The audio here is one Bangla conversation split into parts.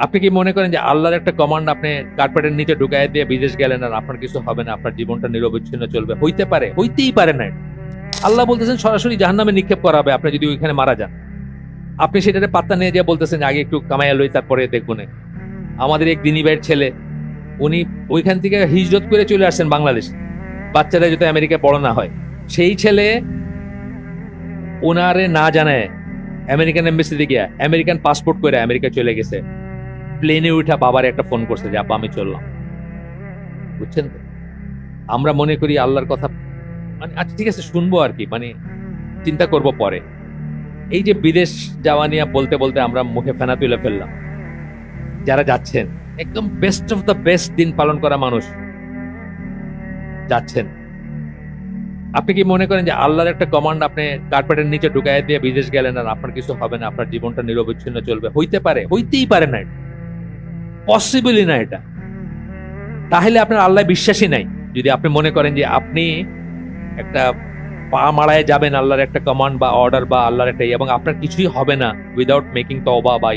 আপনি কি মনে করেন যে আল্লাহর একটা কমান্ড আপনি কার্পেটের নিচে ঢুকাই দিয়ে বিদেশ গেলেন আর আপনার কিছু হবে না, আপনার জীবনটা নিরবচ্ছিন্ন চলবে? হইতে পারে, হইতেই পারে না এটা। আল্লাহ বলতেছেন সরাসরি জাহান্নামে নিক্ষেপ করা হবে আপনি যদি ওইখানে মারা যান। আপনি সেটাতে পাত্তা নিয়ে যে বলতেছেন আগে একটু কামাইয়া লই তারপরে দেখবো না। আমাদের এক দিনী ভাইয়ের ছেলে, উনি ওইখান থেকে হিজরত করে চলে আসছেন বাংলাদেশ, বাচ্চারা যাতে আমেরিকায় বড় না হয়। সেই ছেলে ওনারে না জানায় আমেরিকান এম্বাসিতে গিয়া আমেরিকান পাসপোর্ট করে আমেরিকা চলে গেছে। প্লেনে উঠা বাবার একটা ফোন করছে যে আব্বা আমি চললাম। বুঝছেন তো? আমরা মনে করি আল্লাহর কথা মানে আচ্ছা ঠিক আছে শুনবো আর কি, মানে চিন্তা করব পরে। এই যে বিদেশ যাওয়া নিয়ে বলতে বলতে আমরা মুখে ফেনা তুলে ফেললাম। যারা যাচ্ছেন একদম বেস্ট অফ দ্য বেস্ট দিন পালন করা মানুষ যাচ্ছেন। আপনি কি মনে করেন যে আল্লাহর একটা কমান্ড আপনি কার্পেটের নিচে ঢুকাই দিয়ে বিদেশ গেলেন আর আপনার কিছু হবে না, আপনার জীবনটা নিরবচ্ছিন্ন চলবে? হইতে পারে, হইতেই পারে না, পসিবলই না এটা। তাহলে আপনার আল্লাহ বিশ্বাসী নাই। যদি আপনি মনে করেন যে আপনি একটা পা মারায় যাবেন আল্লাহর একটা কমান্ড বা অর্ডার বা আল্লাহর একটা এবং আপনার কিছুই হবে না উইদাউট মেকিং তওবা বা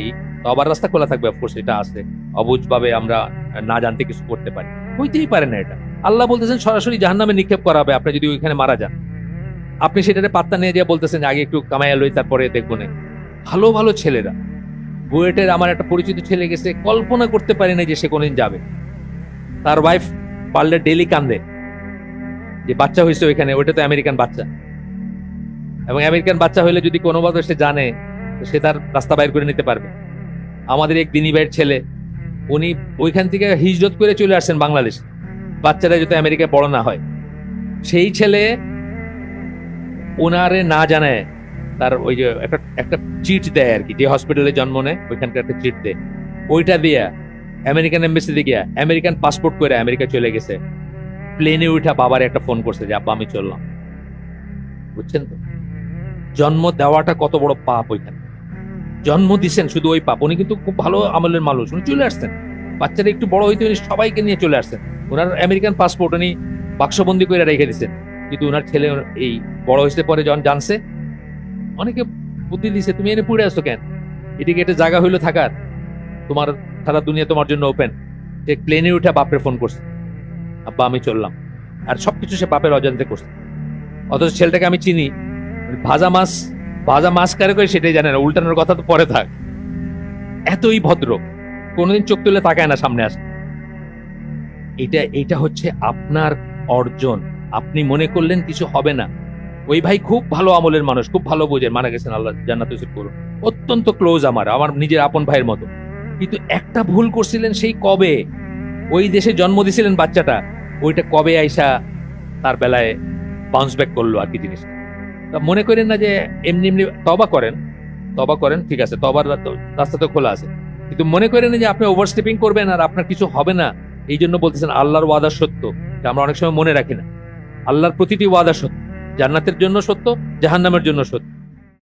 তওবার রাস্তা খোলা থাকবে, অফকোর্স এটা আছে। অবুঝ ভাবে আমরা না জানতে কিছু করতে পারি, হইতেই পারে না এটা। আল্লাহ বলতেছেন সরাসরি জাহান্নামে নিক্ষেপ করা হবে আপনি যদি ওইখানে মারা যান। আপনি সেটাতে পাত্তা নিয়ে যে বলতেছেন আগে একটু কামাইয়া লই তারপরে দেখবো না। ভালো ভালো ছেলেরা, বুয়েটের আমার একটা পরিচিত ছেলে গেছে, কল্পনা করতে পারি না যে সে কোনদিন যাবে। তার ওয়াইফ পারলে ডেলি কান্দে যে বাচ্চা হয়েছে ওইখানে, ওইটা তো আমেরিকান বাচ্চা, এবং আমেরিকান বাচ্চা হইলে যদি কোনোভাবে সে জানে তো সে তার রাস্তা বাইর করে নিতে পারবে। আমাদের এক দিনী ভাইয়ের ছেলে, উনি ওইখান থেকে হিজরত করে চলে আসছেন বাংলাদেশ, বাচ্চারা যাতে আমেরিকায় বড় না হয়। সেই ছেলে ওনারে না জানায় তার ওই যে একটা একটা চিট দেয় আর কি, যে হসপিটালে জন্ম নেয় ওইখানকার একটা চিট দেয়, ওইটা দিয়া আমেরিকান এম্বাসিতে গিয়া আমেরিকান পাসপোর্ট করে আমেরিকা চলে গেছে। প্লেনে উঠা বাবার একটা ফোন করছে যে আব্বা আমি চললাম। বুঝছেন তো? জন্ম দেওয়াটা কত বড় পাপ ওইখানে। জন্ম দিচ্ছেন শুধু ওই পাপ। উনি কিন্তু খুব ভালো আমলের মানুষ, উনি চলে আসছেন, বাচ্চারা একটু বড় হইতে উনি সবাইকে নিয়ে চলে আসছেন। ওনার আমেরিকান পাসপোর্ট উনি বাক্সবন্দি করে রেখে দিচ্ছেন, কিন্তু ওনার ছেলে এই বড় হয়েছে পরে যখন জানছে, অনেকে বুদ্ধি দিছে তুমি এনে পড়ে আসছো কেন, এদিকে এটা জায়গা হইলো থাকার, তোমার সারা দুনিয়া তোমার জন্য ওপেন। সে প্লেনে উঠে বাপরে ফোন করছে আব্বা আমি চললাম, আর সবকিছু সে বাপের অজান্তে করছে। অথচ ছেলেটাকে আমি চিনি, ভাজা মাছ কারে করে সেটাই জানে না, উল্টানোর কথা তো পরে থাক। এতই ভদ্র, কোনোদিন চোখ তুলে তাকায় না সামনে আসে। এটা হচ্ছে আপনার অর্জন। আপনি মনে করলেন কিছু হবে না। ওই ভাই খুব ভালো আমলের মানুষ, খুব ভালো বোঝে, মারা গেছেন, আল্লাহ জান্নাত নসিব করুন, অত্যন্ত ক্লোজ, আমার নিজের আপন ভাইয়ের মতো। কিন্তু একটা ভুল করছিলেন সেই কবে, ওই দেশে জন্ম দিছিলেন বাচ্চাটা, ওইটা কবে আইসা তার বেলায় বাউন্স ব্যাক করলো আর কি জিনিস। তা মনে করেন না যে এমনি এমনি তবা করেন, ঠিক আছে, তবার রাস্তা তো খোলা আছে, কিন্তু মনে করেন না যে আপনি ওভারস্টেপিং করবেন আর আপনার কিছু হবে না। এই জন্য বলতেছেন আল্লাহর ওয়াদা সত্য, এটা আমরা অনেক সময় মনে রাখি না। আল্লাহর প্রতিটি ওয়াদা সত্য, জান্নাতের জন্য সত্য, জাহান্নামের জন্য সত্য।